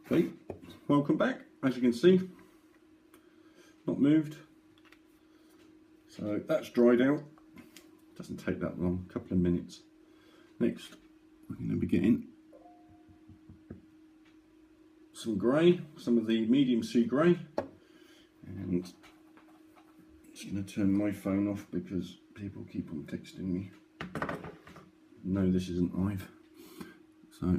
Okay, welcome back. As you can see, not moved. So that's dried out. Doesn't take that long, a couple of minutes. Next, we're going to be getting some grey, some of the medium sea grey, and I'm just going to turn my phone off because people keep on texting me. No, this isn't live. So,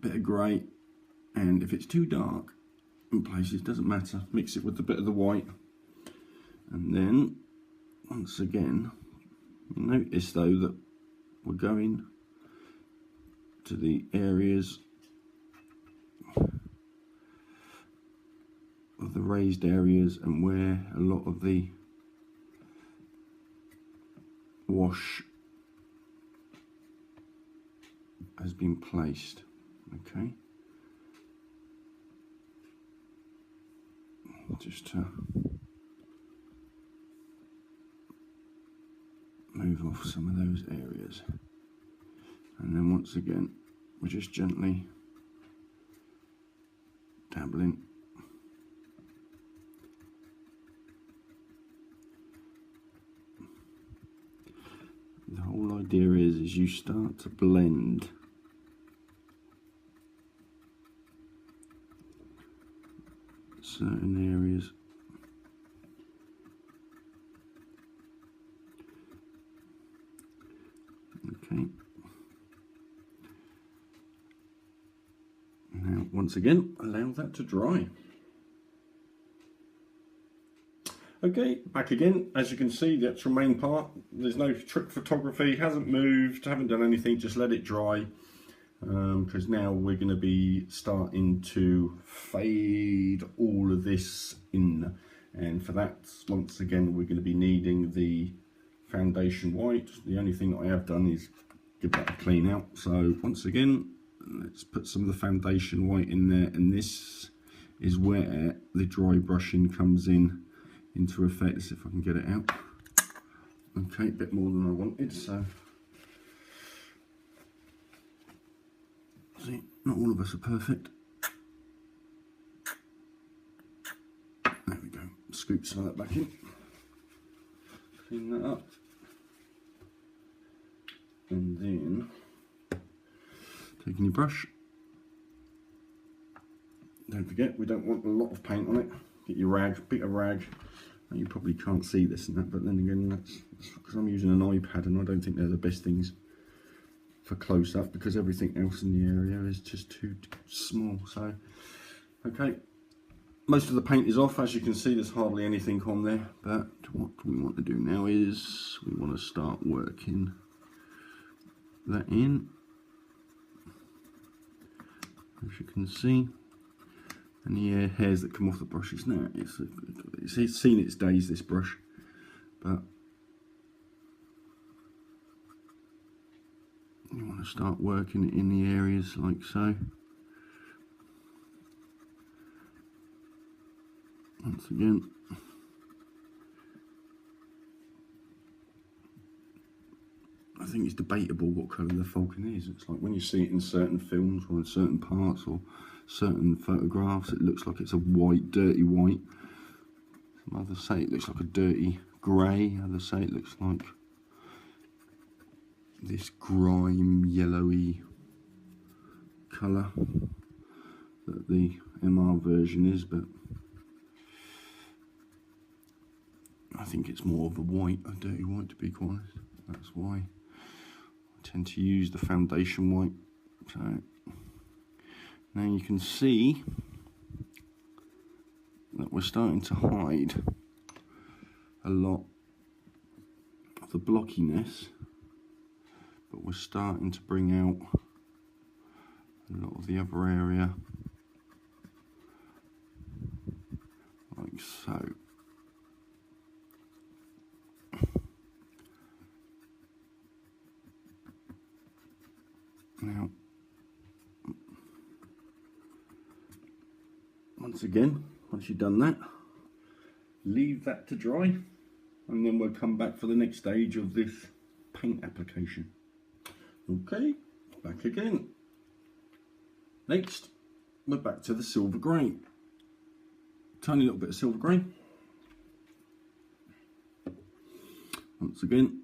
bit of grey, and if it's too dark in places, doesn't matter, mix it with a bit of the white, and then once again notice though that we're going to the areas of the raised areas and where a lot of the wash has been placed. Okay, just to move off some of those areas, and then once again we're just gently dabbling. The whole idea is you start to blend certain areas. Okay. Now, once again, allow that to dry. Okay, back again. As you can see, the actual main part, there's no trick photography, hasn't moved, haven't done anything, just let it dry. Because now we're going to be starting to fade all of this in, and for that, once again, we're going to be needing the foundation white. The only thing that I have done is give that a clean out. So once again, let's put some of the foundation white in there, and this is where the dry brushing comes into effect. Let's see if I can get it out. Okay, a bit more than I wanted, so see, not all of us are perfect. There we go. Scoop some of that back in. Clean that up. And then, taking your brush. Don't forget, we don't want a lot of paint on it. Get your rag, bit of rag. You probably can't see this and that, but then again, that's because I'm using an iPad and I don't think they're the best things for close up, because everything else in the area is just too small. So okay, most of the paint is off. As you can see, there's hardly anything on there, but what we want to do now is we want to start working that in. As you can see, any hairs that come off the brushes now, it's seen its days, this brush, but you want to start working it in the areas like so. Once again, I think it's debatable what colour the Falcon is. It's like when you see it in certain films or in certain parts or certain photographs, it looks like it's a white, dirty white. Some others say it looks like a dirty grey. Others say it looks like this grime, yellowy colour that the MR version is, but I think it's more of a white, a dirty white, to be quite honest. That's why I tend to use the foundation white. So now you can see that we're starting to hide a lot of the blockiness, but we're starting to bring out a lot of the other area, like so. Now, once again, once you've done that, leave that to dry, and then we'll come back for the next stage of this paint application. Okay, back again. Next, we're back to the silver grey. Tiny little bit of silver grey. Once again,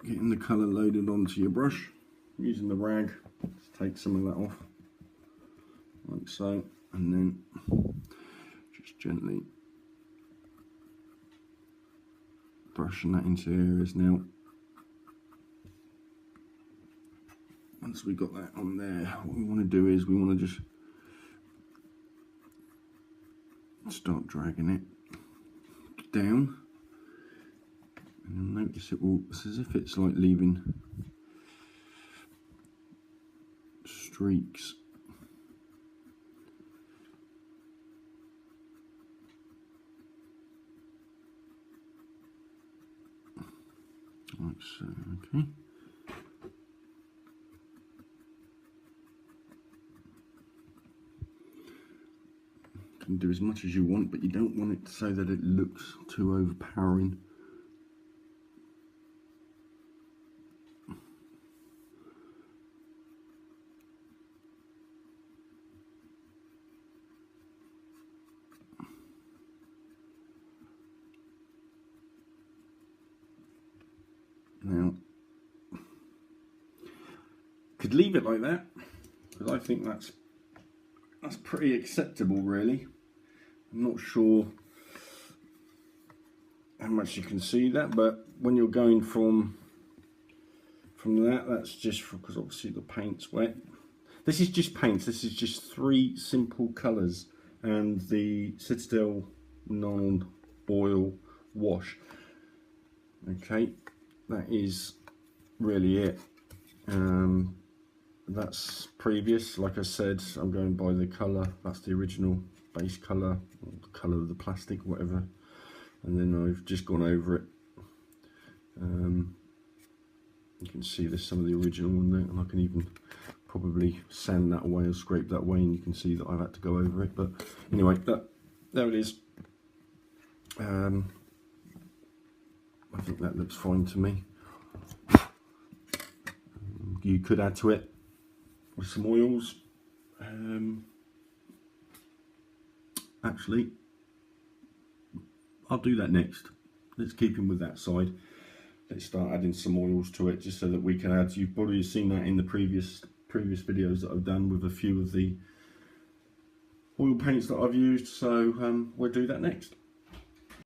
getting the colour loaded onto your brush, using the rag to take some of that off, like so, and then just gently brushing that into areas now. Once we've got that on there, what we want to do is we want to just start dragging it down, and you'll notice it will, it's as if it's like leaving streaks. Like so, okay. You can do as much as you want, but you don't want it so that it looks too overpowering. Now, could leave it like that, because I think that's pretty acceptable, really. I'm not sure how much you can see that, but when you're going from that, that's just because obviously the paint's wet. This is just paint. This is just 3 simple colours and the Citadel non-oil wash. Okay, that is really it. That's previous. Like I said, I'm going by the colour. That's the original base colour, or the colour of the plastic, whatever. And then I've just gone over it. You can see there's some of the original in there, and I can even probably sand that away or scrape that away, and you can see that I've had to go over it. But anyway, there it is. I think that looks fine to me. You could add to it with some oils. Actually, I'll do that next. Let's keep him with that side. Let's start adding some oils to it, just so that we can add. You've probably seen that in the previous videos that I've done with a few of the oil paints that I've used. So we'll do that next.